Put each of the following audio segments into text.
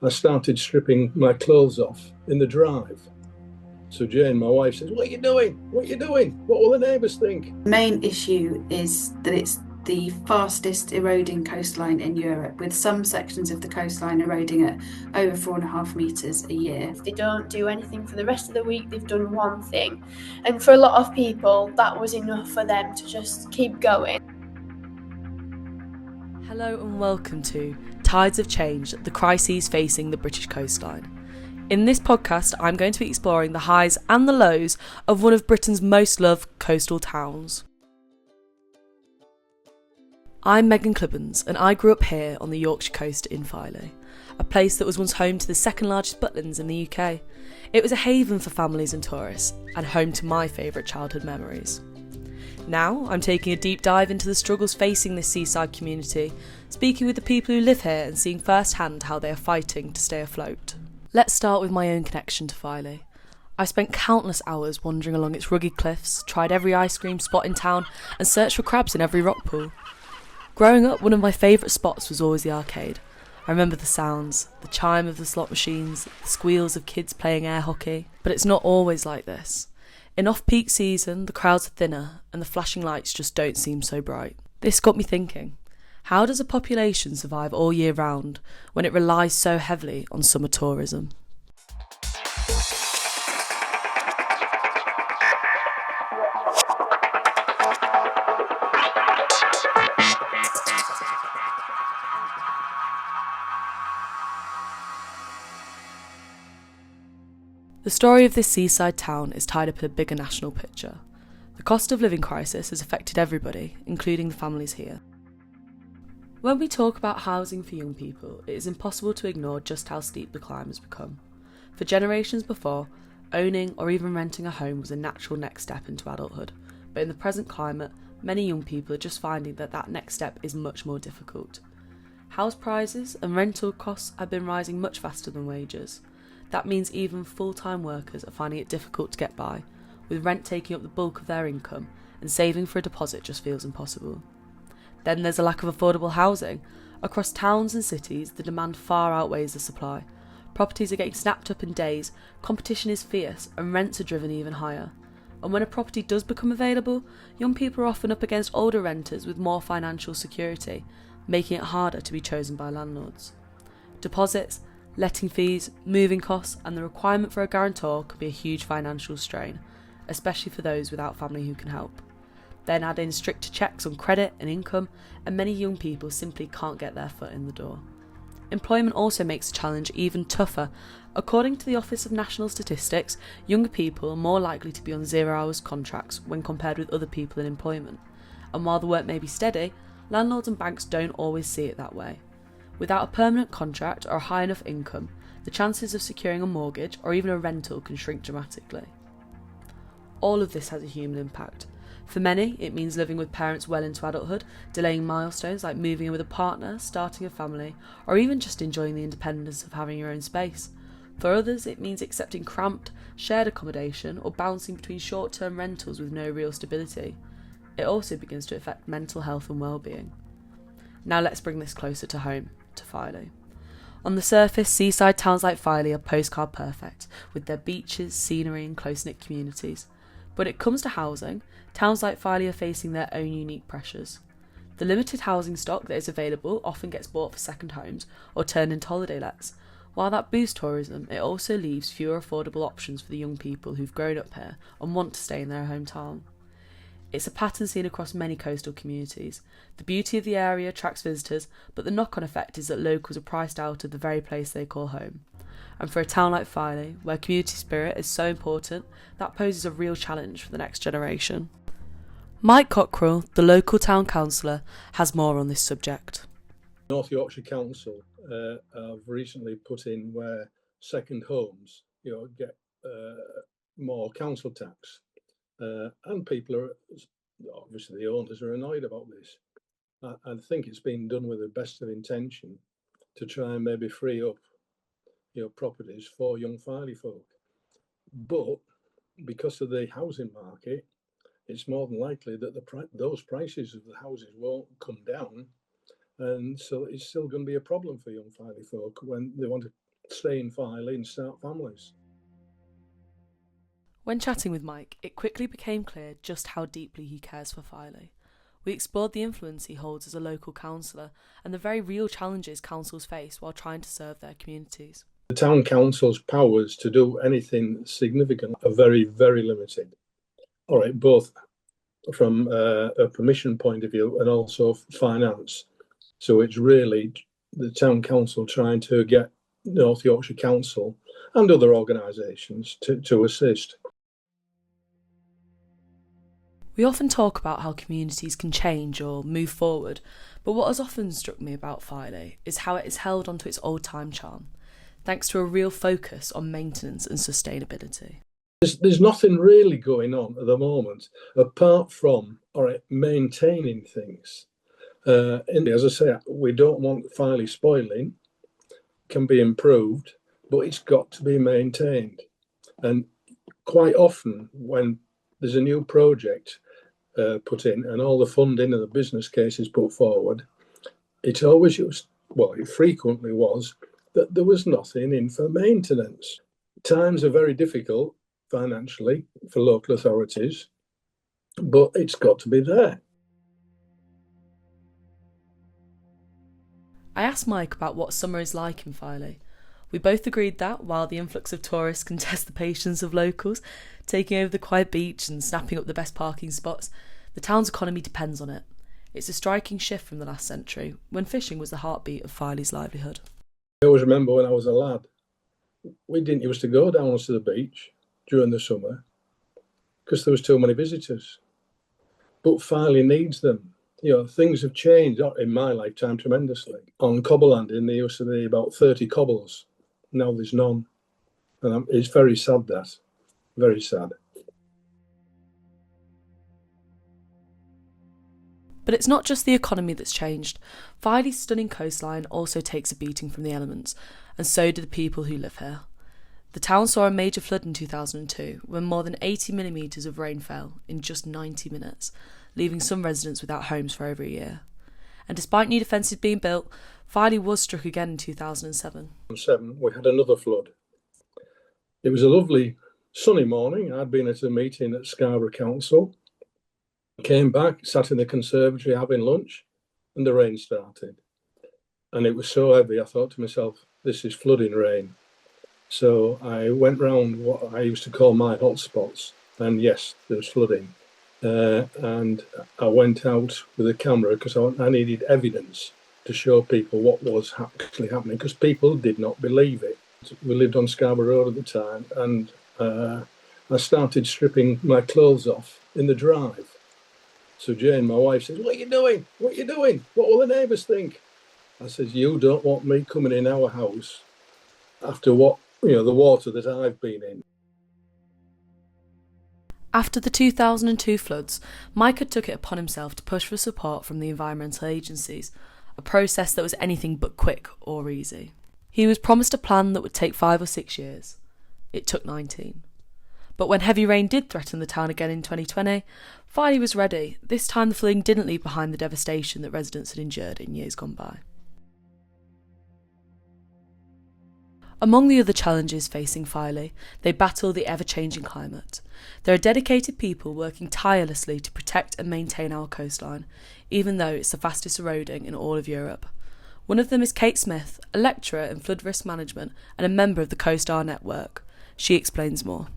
I started stripping my clothes off in the drive. So Jane, my wife, says, "What are you doing? What are you doing? What will the neighbours think?" The main issue is that it's the fastest eroding coastline in Europe, with some sections of the coastline eroding at over 4.5 metres a year. If they don't do anything for the rest of the week, they've done one thing. And for a lot of people, that was enough for them to just keep going. Hello and welcome to Tides of Change, the crises facing the British coastline. In this podcast, I'm going to be exploring the highs and the lows of one of Britain's most loved coastal towns. I'm Megan Clibbens, and I grew up here on the Yorkshire coast in Filey, a place that was once home to the second largest butlins in the UK. It was a haven for families and tourists, and home to my favourite childhood memories. Now, I'm taking a deep dive into the struggles facing this seaside community, speaking with the people who live here and seeing firsthand how they are fighting to stay afloat. Let's start with my own connection to Filey. I spent countless hours wandering along its rugged cliffs, tried every ice cream spot in town, and searched for crabs in every rock pool. Growing up, one of my favourite spots was always the arcade. I remember the sounds, the chime of the slot machines, the squeals of kids playing air hockey. But it's not always like this. In off-peak season, the crowds are thinner, and the flashing lights just don't seem so bright. This got me thinking. How does a population survive all year round when it relies so heavily on summer tourism? The story of this seaside town is tied up in a bigger national picture. The cost of living crisis has affected everybody, including the families here. When we talk about housing for young people, it is impossible to ignore just how steep the climb has become. For generations before, owning or even renting a home was a natural next step into adulthood, but in the present climate, many young people are just finding that that next step is much more difficult. House prices and rental costs have been rising much faster than wages. That means even full-time workers are finding it difficult to get by, with rent taking up the bulk of their income, and saving for a deposit just feels impossible. Then there's a lack of affordable housing. Across towns and cities, the demand far outweighs the supply. Properties are getting snapped up in days, competition is fierce, and rents are driven even higher. And when a property does become available, young people are often up against older renters with more financial security, making it harder to be chosen by landlords. Deposits, letting fees, moving costs, and the requirement for a guarantor can be a huge financial strain, especially for those without family who can help. Then add in stricter checks on credit and income, and many young people simply can't get their foot in the door. Employment also makes the challenge even tougher. According to the Office of National Statistics, younger people are more likely to be on 0 hours contracts when compared with other people in employment. And while the work may be steady, landlords and banks don't always see it that way. Without a permanent contract or a high enough income, the chances of securing a mortgage or even a rental can shrink dramatically. All of this has a human impact. For many, it means living with parents well into adulthood, delaying milestones like moving in with a partner, starting a family, or even just enjoying the independence of having your own space. For others, it means accepting cramped, shared accommodation or bouncing between short-term rentals with no real stability. It also begins to affect mental health and well-being. Now let's bring this closer to home, to Filey. On the surface, seaside towns like Filey are postcard perfect, with their beaches, scenery and close-knit communities. But when it comes to housing, towns like Filey are facing their own unique pressures. The limited housing stock that is available often gets bought for second homes or turned into holiday lets. While that boosts tourism, it also leaves fewer affordable options for the young people who've grown up here and want to stay in their hometown. It's a pattern seen across many coastal communities. The beauty of the area attracts visitors, but the knock-on effect is that locals are priced out of the very place they call home. And for a town like Filey, where community spirit is so important, that poses a real challenge for the next generation. Mike Cockrell, the local town councillor, has more on this subject. North Yorkshire Council have recently put in where second homes, get more council tax, and people are, obviously the owners are annoyed about this. I think it's been done with the best of intention to try and maybe free up properties for young Filey folk. But because of the housing market, it's more than likely that those prices of the houses won't come down, and so it's still going to be a problem for young Filey folk when they want to stay in Filey and start families. When chatting with Mike, it quickly became clear just how deeply he cares for Filey. We explored the influence he holds as a local councillor and the very real challenges councils face while trying to serve their communities. The town council's powers to do anything significant are very, very limited. All right, both from a permission point of view and also finance. So it's really the town council trying to get North Yorkshire Council and other organisations to assist. We often talk about how communities can change or move forward, but what has often struck me about Filey is how it has held onto its old-time charm, thanks to a real focus on maintenance and sustainability. There's nothing really going on at the moment apart from maintaining things. As I say, we don't want Filey spoiling. Can be improved, but it's got to be maintained. And quite often, when there's a new project put in and all the funding and the business cases put forward, it frequently was that there was nothing in for maintenance. Times are very difficult financially for local authorities, but it's got to be there. I asked Mike about what summer is like in Filey. We both agreed that, while the influx of tourists can test the patience of locals, taking over the quiet beach and snapping up the best parking spots, the town's economy depends on it. It's a striking shift from the last century, when fishing was the heartbeat of Filey's livelihood. I always remember when I was a lad, we didn't used to go down to the beach during the summer because there was too many visitors. But Filey needs them. Things have changed in my lifetime tremendously. On cobble landing, there used to be about 30 cobbles. Now there's none. And it's very sad, that. Very sad. But it's not just the economy that's changed. Filey's stunning coastline also takes a beating from the elements, and so do the people who live here. The town saw a major flood in 2002 when more than 80 millimetres of rain fell in just 90 minutes, leaving some residents without homes for over a year. And despite new defences being built, Filey was struck again in 2007. We had another flood. It was a lovely sunny morning. I'd been at a meeting at Scarborough Council, came back, sat in the conservatory having lunch, and the rain started. And it was so heavy, I thought to myself, this is flooding rain. So I went round what I used to call my hotspots, and yes, there was flooding. And I went out with a camera because I needed evidence to show people what was actually happening, because people did not believe it. We lived on Scarborough Road at the time, and I started stripping my clothes off in the drive. So Jane, my wife, says, "What are you doing? What are you doing? What will the neighbours think?" I says, "You don't want me coming in our house after the water that I've been in." After the 2002 floods, Micah took it upon himself to push for support from the environmental agencies, a process that was anything but quick or easy. He was promised a plan that would take 5 or 6 years. It took 19. But when heavy rain did threaten the town again in 2020, Filey was ready. This time the flooding didn't leave behind the devastation that residents had endured in years gone by. Among the other challenges facing Filey, they battle the ever-changing climate. There are dedicated people working tirelessly to protect and maintain our coastline, even though it's the fastest eroding in all of Europe. One of them is Kate Smith, a lecturer in flood risk management and a member of the Coastline network. She explains more.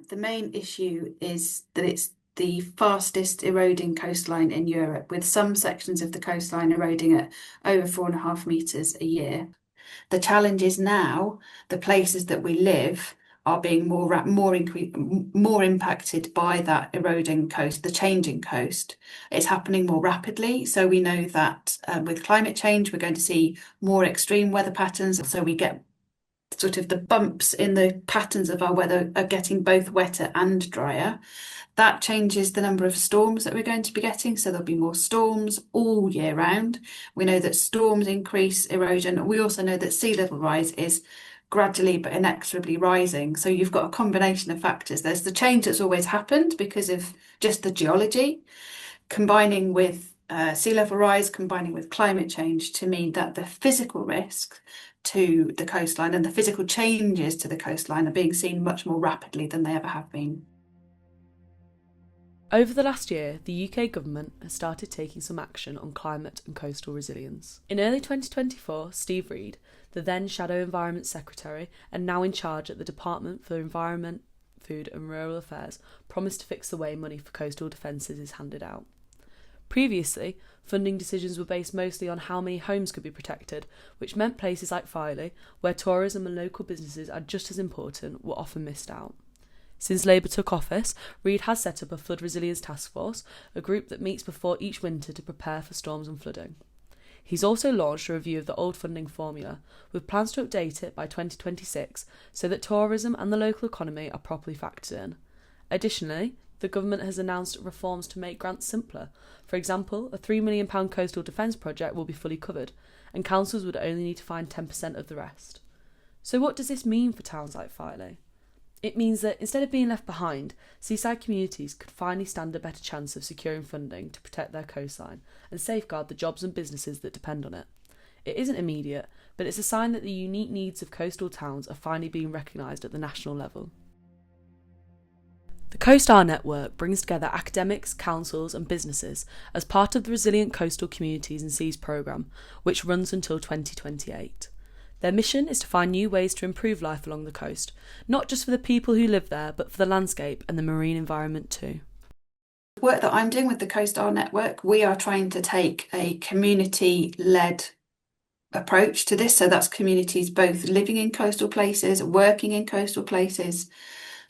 The main issue is that it's the fastest eroding coastline in Europe, with some sections of the coastline eroding at over 4.5 metres a year. The challenge is now the places that we live are being more impacted by that eroding coast, the changing coast. It's happening more rapidly. So we know that with climate change, we're going to see more extreme weather patterns. So we get sort of the bumps in the patterns of our weather are getting both wetter and drier. That changes the number of storms that we're going to be getting. So there'll be more storms all year round. We know that storms increase erosion. We also know that sea level rise is gradually but inexorably rising. So you've got a combination of factors. There's the change that's always happened because of just the geology, combining with sea level rise, combining with climate change to mean that the physical risk to the coastline, and the physical changes to the coastline are being seen much more rapidly than they ever have been. Over the last year, the UK government has started taking some action on climate and coastal resilience. In early 2024, Steve Reed, the then Shadow Environment Secretary and now in charge at the Department for Environment, Food and Rural Affairs, promised to fix the way money for coastal defences is handed out. Previously, funding decisions were based mostly on how many homes could be protected, which meant places like Filey, where tourism and local businesses are just as important, were often missed out. Since Labour took office, Reed has set up a flood resilience task force, a group that meets before each winter to prepare for storms and flooding. He's also launched a review of the old funding formula, with plans to update it by 2026 so that tourism and the local economy are properly factored in. Additionally, the government has announced reforms to make grants simpler. For example, a £3 million coastal defence project will be fully covered, and councils would only need to find 10% of the rest. So what does this mean for towns like Filey? It means that instead of being left behind, seaside communities could finally stand a better chance of securing funding to protect their coastline and safeguard the jobs and businesses that depend on it. It isn't immediate, but it's a sign that the unique needs of coastal towns are finally being recognised at the national level. The CoastR network brings together academics, councils and businesses as part of the Resilient Coastal Communities and Seas programme, which runs until 2028. Their mission is to find new ways to improve life along the coast, not just for the people who live there, but for the landscape and the marine environment too. The work that I'm doing with the CoastR network, we are trying to take a community-led approach to this. So that's communities both living in coastal places, working in coastal places,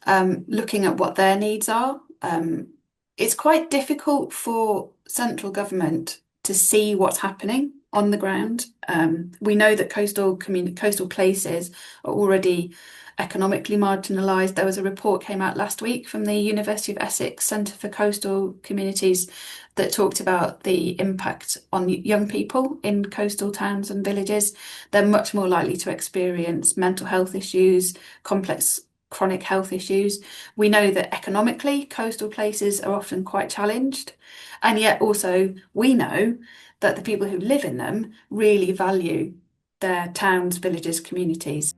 looking at what their needs are. It's quite difficult for central government to see what's happening on the ground. We know that coastal places are already economically marginalised. There was a report came out last week from the University of Essex Centre for Coastal Communities that talked about the impact on young people in coastal towns and villages. They're much more likely to experience mental health issues, complex chronic health issues. We know that economically coastal places are often quite challenged, and yet also we know that the people who live in them really value their towns, villages, communities.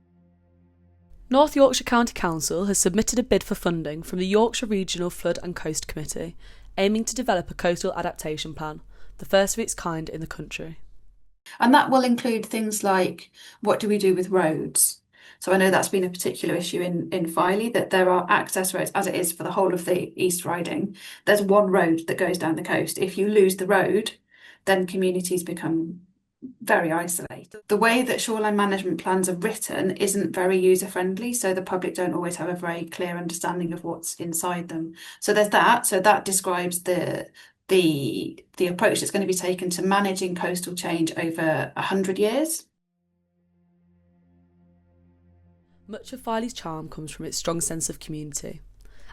North Yorkshire County Council has submitted a bid for funding from the Yorkshire Regional Flood and Coast Committee, aiming to develop a coastal adaptation plan, the first of its kind in the country. And that will include things like, what do we do with roads? So I know that's been a particular issue in Filey, that there are access roads, as it is for the whole of the East Riding. There's one road that goes down the coast. If you lose the road, then communities become very isolated. The way that shoreline management plans are written isn't very user-friendly, so the public don't always have a very clear understanding of what's inside them. So there's that. So that describes the approach that's going to be taken to managing coastal change over 100 years. Much of Filey's charm comes from its strong sense of community.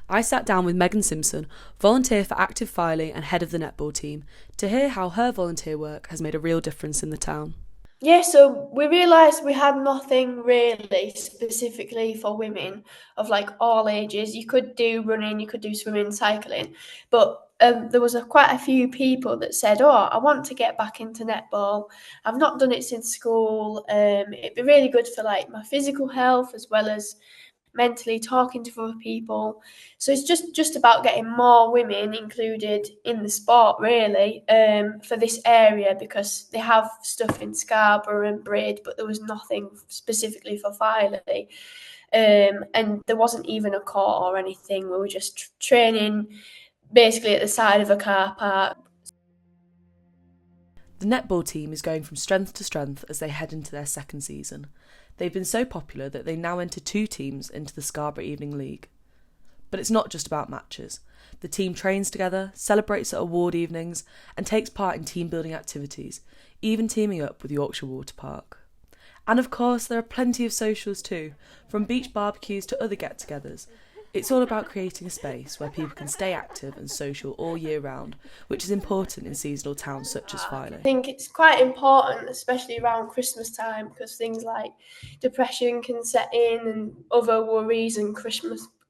I sat down with Megan Simpson, volunteer for Active Filey and head of the netball team, to hear how her volunteer work has made a real difference in the town. Yeah, so we realised we had nothing really specifically for women of like all ages. You could do running, you could do swimming, cycling, but there was quite a few people that said, oh, I want to get back into netball. I've not done it since school. It'd be really good for like my physical health as well as mentally talking to other people. So it's just about getting more women included in the sport really, for this area, because they have stuff in Scarborough and Braid, but there was nothing specifically for Filey. And there wasn't even a court or anything. We were just training basically at the side of a car park. The netball team is going from strength to strength as they head into their second season. They've been so popular that they now enter 2 teams into the Scarborough Evening League. But it's not just about matches. The team trains together, celebrates at award evenings, and takes part in team-building activities, even teaming up with Yorkshire Water Park. And of course, there are plenty of socials too, from beach barbecues to other get-togethers. It's all about creating a space where people can stay active and social all year round, which is important in seasonal towns such as Filey. I think it's quite important, especially around Christmas time, because things like depression can set in and other worries, and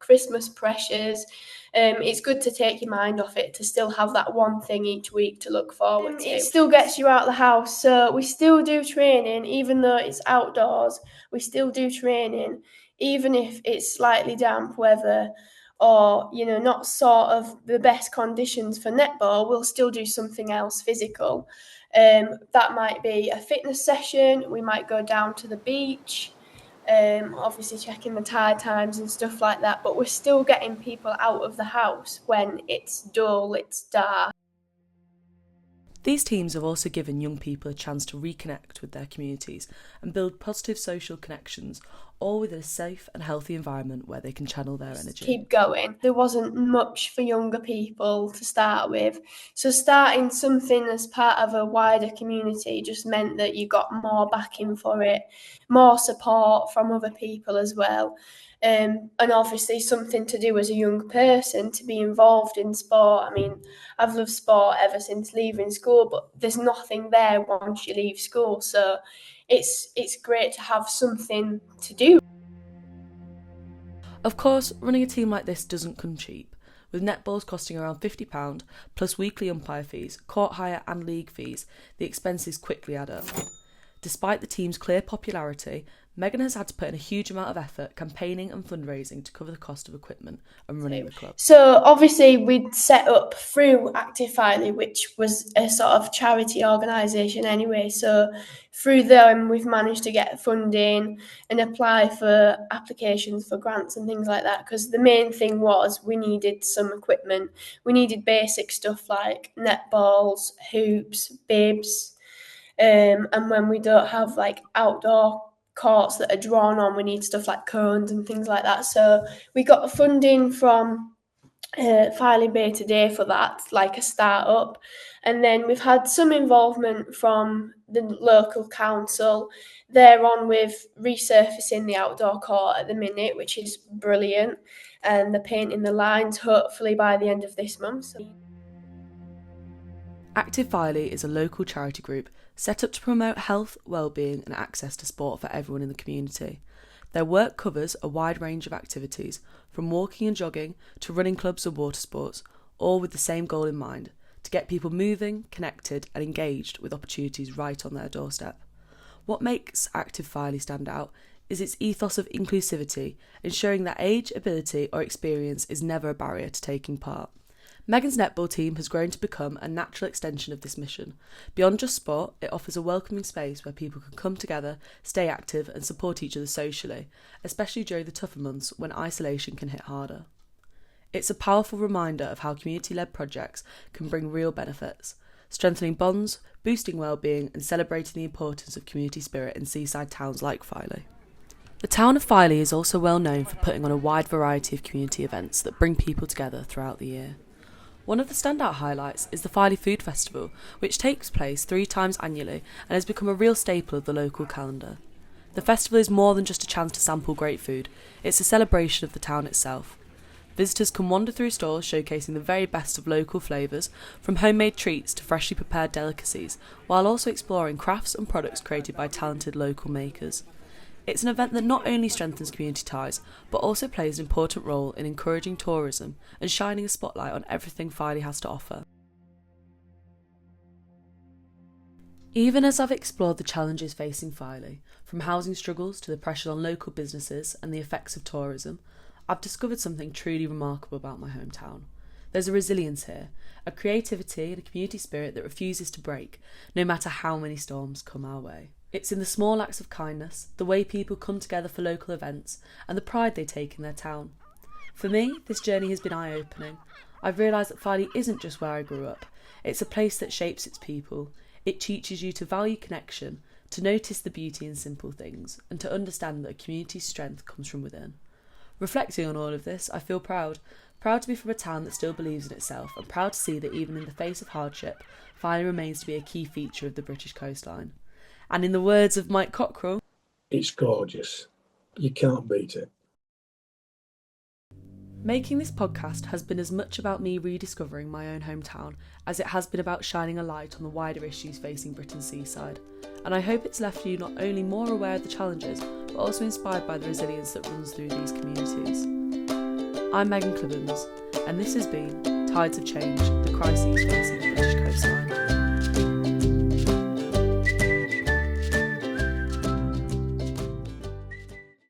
Christmas pressures. It's good to take your mind off it, to still have that one thing each week to look forward to. It still gets you out of the house, so we still do training, even though it's outdoors. We still do training, even if it's slightly damp weather, or, you know, not sort of the best conditions for netball. We'll still do something else physical. That might be a fitness session. We might go down to the beach, obviously checking the tide times and stuff like that, but we're still getting people out of the house when it's dull, it's dark. These teams have also given young people a chance to reconnect with their communities and build positive social connections, all within a safe and healthy environment where they can channel their energy. Keep going. There wasn't much for younger people to start with, so starting something as part of a wider community just meant that you got more backing for it, more support from other people as well. And obviously something to do as a young person, to be involved in sport. I mean, I've loved sport ever since leaving school, but there's nothing there once you leave school, so it's great to have something to do. Of course, running a team like this doesn't come cheap, with netballs costing around £50 plus weekly umpire fees, court hire and league fees. The expenses quickly add up. Despite the team's clear popularity, Megan has had to put in a huge amount of effort campaigning and fundraising to cover the cost of equipment and running the club. So obviously we'd set up through Active Filey, which was a sort of charity organisation anyway. So through them we've managed to get funding and apply for applications for grants and things like that, because the main thing was we needed some equipment. We needed basic stuff like netballs, hoops, bibs, and when we don't have like outdoor courts that are drawn on, we need stuff like cones and things like that. So we got funding from Filey Bay Today for that, like a start-up. And then we've had some involvement from the local council. They're on with resurfacing the outdoor court at the minute, which is brilliant. And they're painting the lines hopefully by the end of this month. Active Filey is a local charity group set up to promote health, well-being and access to sport for everyone in the community. Their work covers a wide range of activities, from walking and jogging to running clubs and water sports, all with the same goal in mind: to get people moving, connected and engaged with opportunities right on their doorstep. What makes Active Filey stand out is its ethos of inclusivity, ensuring that age, ability or experience is never a barrier to taking part. Megan's netball team has grown to become a natural extension of this mission. Beyond just sport, it offers a welcoming space where people can come together, stay active and support each other socially, especially during the tougher months when isolation can hit harder. It's a powerful reminder of how community-led projects can bring real benefits, strengthening bonds, boosting well-being and celebrating the importance of community spirit in seaside towns like Filey. The town of Filey is also well known for putting on a wide variety of community events that bring people together throughout the year. One of the standout highlights is the Filey Food Festival, which takes place 3 times annually and has become a real staple of the local calendar. The festival is more than just a chance to sample great food, it's a celebration of the town itself. Visitors can wander through stalls showcasing the very best of local flavours, from homemade treats to freshly prepared delicacies, while also exploring crafts and products created by talented local makers. It's an event that not only strengthens community ties, but also plays an important role in encouraging tourism and shining a spotlight on everything Filey has to offer. Even as I've explored the challenges facing Filey, from housing struggles to the pressure on local businesses and the effects of tourism, I've discovered something truly remarkable about my hometown. There's a resilience here, a creativity and a community spirit that refuses to break, no matter how many storms come our way. It's in the small acts of kindness, the way people come together for local events, and the pride they take in their town. For me, this journey has been eye-opening. I've realised that Filey isn't just where I grew up. It's a place that shapes its people. It teaches you to value connection, to notice the beauty in simple things, and to understand that a community's strength comes from within. Reflecting on all of this, I feel proud to be from a town that still believes in itself, and proud to see that even in the face of hardship, Filey remains to be a key feature of the British coastline. And in the words of Mike Cockrell, it's gorgeous. You can't beat it. Making this podcast has been as much about me rediscovering my own hometown as it has been about shining a light on the wider issues facing Britain's seaside. And I hope it's left you not only more aware of the challenges, but also inspired by the resilience that runs through these communities. I'm Megan Clibbins, and this has been Tides of Change, the Crises facing the British Coastline.